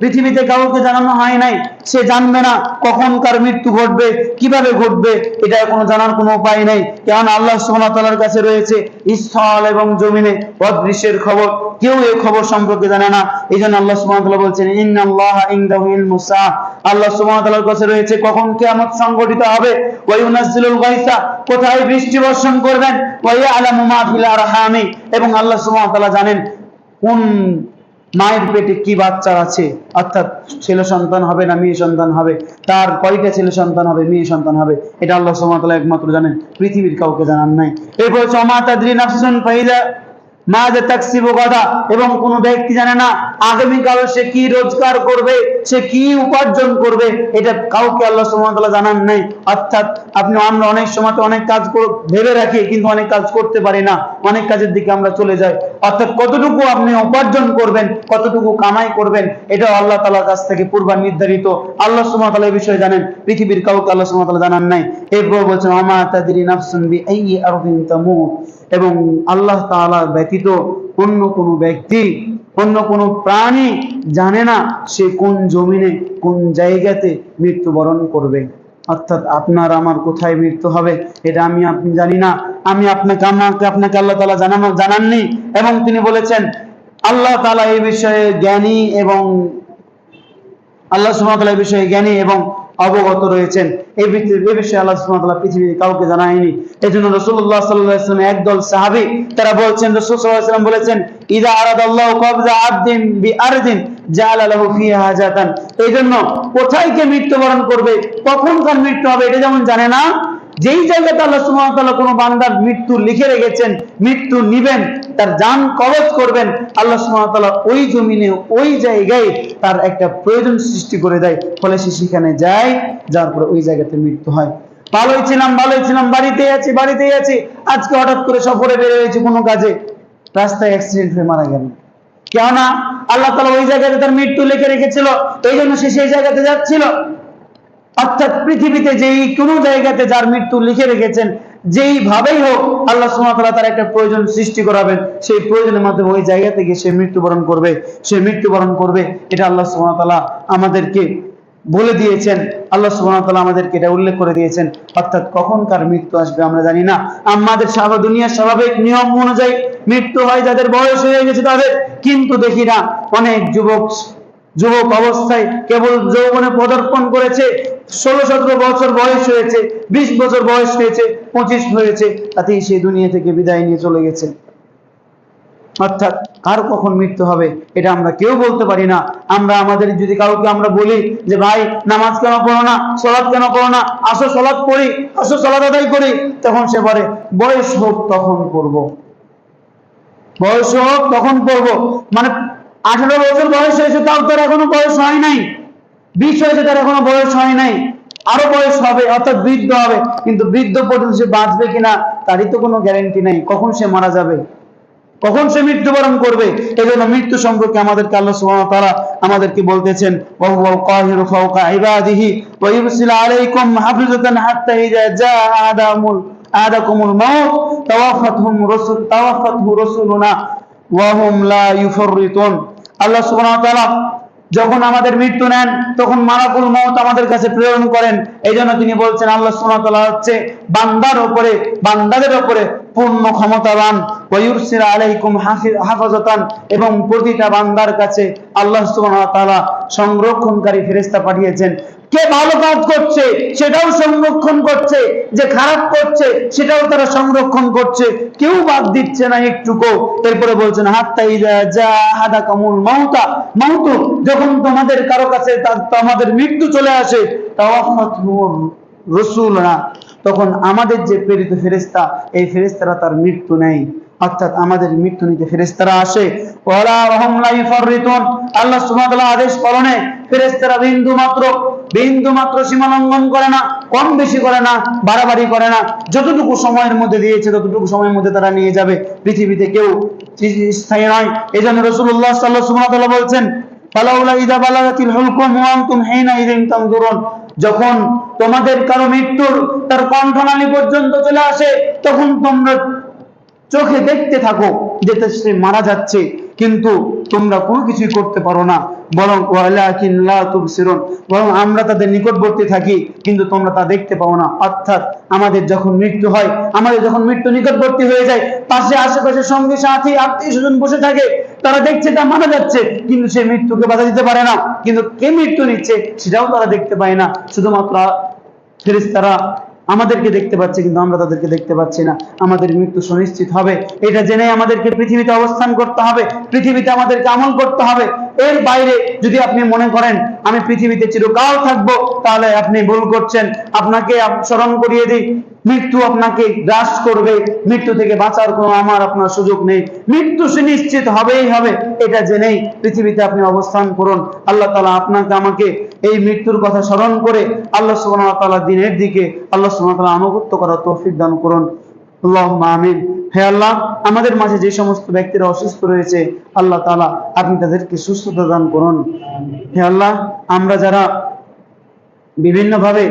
পৃথিবীতে কাউকে জানানো হয় নাই, সে জানবে না কখন কার মৃত্যু ঘটবে, কিভাবে ঘটবে, এটা কোনো জানার কোনো উপায় নেই। কারণ আল্লাহ সুবহানাহু ওয়া তাআলার কাছে রয়েছে স্থল এবং জমিনে অদৃশ্যের খবর, কেউ এই খবর সম্পর্কে জানে না। এই জন্য আল্লাহ সুবহানাহু ওয়া তাআলা বলছেন ইন্নাল্লাহা ইনদাহু ইলমুস সাআহ, আল্লাহ সুবহানাহু ওয়া তাআলার কাছে রয়েছে কখন কিয়ামত সংঘটিত হবে। ওয়া ইউনাজ্জিলুল গায়সা, কোথায় বৃষ্টি বর্ষণ করবেন। ওয়া ইয়ালামু মা ফিল আরহামি, এবং আল্লাহ সুবহানাহু ওয়া তাআলা জানেন কোন মায়ের পেটে কি বাচ্চা আছে, অর্থাৎ ছেলে সন্তান হবে না মেয়ে সন্তান হবে, তার কয়টা ছেলে সন্তান হবে, মেয়ে সন্তান হবে, এটা আল্লাহ সুবহানাহু ওয়া তাআলা একমাত্র জানেন, পৃথিবীর কাউকে জানান নাই। এরপর হচ্ছে ওমা তাদরি নাফসুন ফাইদা মাযা তাকসিবু গাদা, এবং কোন ব্যক্তি জানে না আগামীকাল সে কি রোজগার করবে, সে কি উপার্জন করবে, এটা কাউকে আল্লাহ সুবহানাহু ওয়া তাআলা জানান নাই। অর্থাৎ আমরা অনেক সময় অনেক কাজ ভেবে রাখি, কিন্তু অনেক কাজ করতে পারি না, অনেক কাজের দিকে আমরা চলে যাই। অর্থাৎ কতটুকু আপনি উপার্জন করবেন, কতটুকু কামাই করবেন, এটা আল্লাহ তাআলার কাছ থেকে পূর্বা নির্ধারিত। আল্লাহ সুবহানাহু ওয়া তাআলা এই বিষয়ে জানেন, পৃথিবীর কাউকে আল্লাহ সুবহানাহু ওয়া তাআলা জানান নাই। এরপর বলছেন ওমা তাদরি নাফসুন বিআইয়ি আরদিন তামুত, এবং আল্লাহ তাআলা ব্যতীত অন্য কোন ব্যক্তি, অন্য কোন প্রাণী জানে না সে কোন জমিনে কোন জায়গাতে মৃত্যুবরণ করবে। অর্থাৎ আপনার আমার কোথায় মৃত্যু হবে এটা আপনি জানি না, আপনাকে আল্লাহ তাআলা জানাননি। এবং তিনি বলেছেন আল্লাহ তাআলা এই বিষয়ে জ্ঞানী, এবং আল্লাহ সুবহানাহু ওয়া তাআলা এই বিষয়ে জ্ঞানী এবং অবগত রয়েছেন। এই বিষয়ে আল্লাহ সুবহানাহু ওয়া তাআলা পৃথিবীতে কাউকে জানায়নি। এজন্য রাসূলুল্লাহ সাল্লাল্লাহু আলাইহি ওয়াসাল্লাম একদল সাহাবী তারা বলছেন, রাসূল সাল্লাল্লাহু আলাইহি ওয়াসাল্লাম বলেছেন ইযা আরাদাল্লাহু কবজা আবদিন বিআরদিন জাআলা লাহু ফিহা হাজাতান। এইজন্য কোথায় কে মৃত্যুবরণ করবে, কখন কার মৃত্যু হবে এটা যেমন জানে না, যেই জায়গাতে আল্লাহ সুবহানাহু ওয়া তাআলা কোনো বান্দার মৃত্যু লিখে রেখেছেন, মৃত্যু নিবেন, তার জান কবজ করবেন, আল্লাহ সুবহানাহু ওয়া তাআলা ওই জমিনে ওই জায়গায় তার একটা প্রয়োজন সৃষ্টি করে দেয়, ফলে সে সেখানে যায়, যার পরে ওই জায়গাতে মৃত্যু হয়। ভালোই ছিলাম বাড়িতেই আছি, আজকে হঠাৎ করে সফরে বের হয়েছে কোনো কাজে, রাস্তায় অ্যাক্সিডেন্ট হয়ে মারা গেল। কেননা আল্লাহ তাআলা ওই জায়গাতে তার মৃত্যু লিখে রেখেছিল, এই জন্য সে সেই জায়গাতে যাচ্ছিল। অর্থাৎ পৃথিবীতে যেই কোনো জায়গাতে যার মৃত্যু লিখে রেখেছেন, যেইভাবেই হোক আল্লাহ সুবহানাহু ওয়া তাআলা তার একটা প্রয়োজন সৃষ্টি করাবেন, সেই প্রয়োজনের মাধ্যমে ওই জায়গা থেকে সে মৃত্যুবরণ করবে। এটা আল্লাহ সুবহানাহু ওয়া তাআলা আমাদেরকে বলে দিয়েছেন, আল্লাহ সুবহানাহু ওয়া তাআলা আমাদেরকে এটা উল্লেখ করে দিয়েছেন। অর্থাৎ কখন কার মৃত্যু আসবে আমরা জানি না। আমাদের দুনিয়ার স্বাভাবিক নিয়ম অনুযায়ী মৃত্যু হয় যাদের বয়স হয়ে গেছে তাদের, কিন্তু দেখি না অনেক যুবক অবস্থায় কেবল যৌবনে পদার্পণ করেছে, 16-17 বছর বয়স হয়েছে, 20 বছর বয়স হয়েছে, 25 হয়েছে, তাতেই সে দুনিয়া থেকে বিদায় নিয়ে চলে গেছে। অর্থাৎ কার কখন মৃত্যু হবে এটা আমরা কেউ বলতে পারি না। আমাদের যদি কাউকে আমরা বলি যে ভাই নামাজ কেন পড়ো না, সালাত কেন পড়ো না, আসো সালাত পড়ি, আসো সালাত আদায় করি, তখন সে বলে বয়স হোক তখন পড়বো, মানে 18 বছর বয়স হয়েছে তাও তার এখনো বয়স হয় নাই, 20 হয়েছে তার এখনো বয়স হয় নাই, আরো বয়স হবে, অর্থাৎ বৃদ্ধ হবে, কিন্তু বৃদ্ধ পর্যন্ত সে বাঁচবে কিনা তারই তো কোনো গ্যারান্টি নাই, কখন সে মারা যাবে, কখন সে মৃত্যুবরণ করবে। এজন্য মৃত্যু সম্পর্কে আমাদেরকে আল্লাহ সুবহানাহু ওয়া তাআলা আমাদেরকে বলতেছেন ওয়া হুয়াল কাহিরু ফাওকা ইবাদিহি ওয়া ইরসিলু আলাইকুম হাফিজাতান হাত্তা ইযা জাআ আহাদাকুমুল মাউত তাওয়াফাতহু রাসূলুনা ওয়া হুম লা ইউফাররিতুন। আল্লাহ সুবহানাহু ওয়া তাআলা যখন আমাদের মৃত্যু নেন তখন মালাকুল মউত আমাদের কাছে প্রেরণ করেন। এইজন্য তিনি বলছেন আল্লাহ সুবহানাহু ওয়া তাআলা হচ্ছে বান্দাদের উপরে পূর্ণ ক্ষমতাবান, ওয়া ইউরসিলু আলাইকুম হাফাজাতান, এবং প্রতিটা বান্দার কাছে আল্লাহ সুবহানাহু ওয়া তাআলা সংরক্ষণকারী ফেরেশতা পাঠিয়েছেন। কে ভালো কাজ করছে সেটাও সংরক্ষণ করছে, যে খারাপ করছে সেটাও তারা সংরক্ষণ করছে, কেউ বাদ দিচ্ছে না একটুকু। এরপরে বলছেন হাত্তা ইযা জাআ আহাদাকুমুল মাউত, যখন তোমাদের কারো কাছে আমাদের মৃত্যু চলে আসে, তাওয়াফাতহু রাসূলুনা, তখন আমাদের যে প্রেরিত ফেরেশতা, এই ফেরেশতারা তার মৃত্যু নেয়। অর্থাৎ আমাদের মৃত্যু নিতে ফেরেশতারা আসে। ওয়ালা হুম লা ইউফাররিতুন, আল্লাহ সুবহানাহু ওয়া তাআলা আদেশ পালনে ফেরেশতারা বিন্দু মাত্র সীমা লঙ্ঘন করে না, কম বেশি করে না, বাড়াবাড়ি করে না, যতটুকু সময়ের মধ্যে দিয়েছে ততটুকু সময়ের মধ্যে তারা নিয়ে যাবে। পৃথিবীতে কেউ স্থায়ী নয়। এজন্য রাসূলুল্লাহ সাল্লাল্লাহু আলাইহি ওয়াসাল্লাম বলেছেন ফালাউলা ইযা বালাগাতিল হুলকুম ওয়া আনতুম হিনা ইযিন তানজুরুন, যখন তোমাদের কারো মৃত্যুর তার কণ্ঠনালী পর্যন্ত চলে আসে তখন তোমরা চোখে দেখতে থাকো যে সে মারা যাচ্ছে, কিন্তু তোমরা কোনো কিছুই করতে পারো না, বরং ওয়ালাকিন লা তুবসিরুন, বরং আমরা তাদের নিকটবর্তী থাকি কিন্তু তোমরা তা দেখতে পাও না। অর্থাৎ আমাদের যখন মৃত্যু হয়, আমাদের যখন মৃত্যু নিকটবর্তী হয়ে যায়, পাশে আশেপাশে সঙ্গী সাথী আত্মীয় স্বজন বসে থাকে, তারা দেখছে তা মারা যাচ্ছে কিন্তু সে মৃত্যুকে বাধা দিতে পারে না। কিন্তু কে মৃত্যু নিচ্ছে সেটাও তারা দেখতে পায় না, শুধুমাত্র ফেরেশতারা আমাদেরকে দেখতে পাচ্ছে কিন্তু আমরা তাদেরকে দেখতে পাচ্ছি না। আমাদের মৃত্যু সুনিশ্চিত হবে, এটা জেনে আমাদেরকে পৃথিবীতে অবস্থান করতে হবে, পৃথিবীতে আমাদেরকে আমল করতে হবে। এর বাইরে যদি আপনি মনে করেন আমি পৃথিবীতে চিরকাল থাকবো, তাহলে আপনি ভুল করছেন। আপনাকে স্মরণ করিয়ে দিই, মৃত্যু আপনাকে গ্রাস করবে, মৃত্যু থেকে বাঁচার কোনো আপনার সুযোগ নেই, মৃত্যু সুনিশ্চিত হবেই হবে। এটা জেনেই পৃথিবীতে আপনি অবস্থান করুন। আল্লাহ তাআলা আপনাকে আমাকে এই মৃত্যুর কথা স্মরণ করে আল্লাহ সুবহানাহু ওয়া তাআলা দ্বীনের দিকে আল্লাহ সুবহানাহু ওয়া তাআলা আনুগত্য করার তৌফিক দান করুন। আল্লাহুম্মা আমিন। হে আল্লাহ, আমাদের মাঝে যে সমস্ত ব্যক্তিরা অসুস্থ রয়েছে আল্লাহ তাআলা আপনি তাদেরকে সুস্থতা দান করুন। হে আল্লাহ, আমরা যারা বিভিন্নভাবে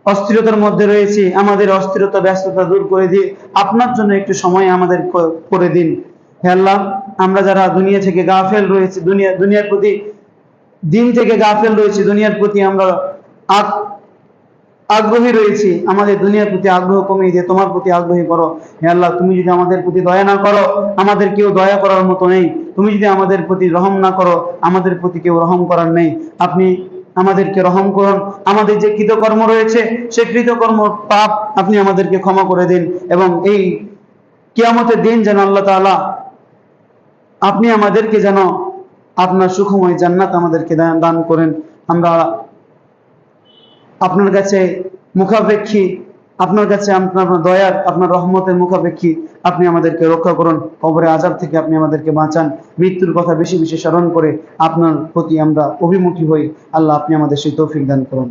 অস্থিরতার মধ্যে রয়েছি, আমাদের অস্থিরতা ব্যস্ততা দূর করে দিয়ে আপনার জন্য একটু সময় আমাদের করে দিন। হে আল্লাহ, আমরা যারা দুনিয়া থেকে গাফেল রয়েছে, দুনিয়ার প্রতি দিন থেকে গাফেল রয়েছে, দুনিয়ার প্রতি আমরা আগ্রহী রয়েছি, আমাদের দুনিয়ার প্রতি আগ্রহ কমিয়ে দিয়ে তোমার প্রতি আগ্রহী করো। হে আল্লাহ, তুমি যদি আমাদের প্রতি দয়া না করো, আমাদের কেউ দয়া করার মতো নেই। তুমি যদি আমাদের প্রতি রহম না করো, আমাদের প্রতি কেউ রহম করার নেই। আপনি আমাদেরকে রহম করুন। আমাদের যে কৃতকর্ম রয়েছে সেই কৃতকর্ম পাপ আপনি আমাদেরকে ক্ষমা করে দিন, এবং এই কিয়ামতের দিন যেন আল্লাহ তাআলা আপনি আমাদেরকে যেন আপনার সুখময় জান্নাত আমাদেরকে দান করেন। আমরা আপনার কাছে মুখাপেক্ষী, আপনার কাছে আপনার দয়ার, আপনার রহমতের মুখাপেক্ষী। আপনি আমাদেরকে রক্ষা করুন, কবরে আযাব থেকে আপনি আমাদেরকে বাঁচান। মৃত্যুর কথা বেশি বেশি স্মরণ করে আপনার প্রতি আমরা অভিমুখী হই। আল্লাহ, আপনি আমাদের সেই তৌফিক দান করুন।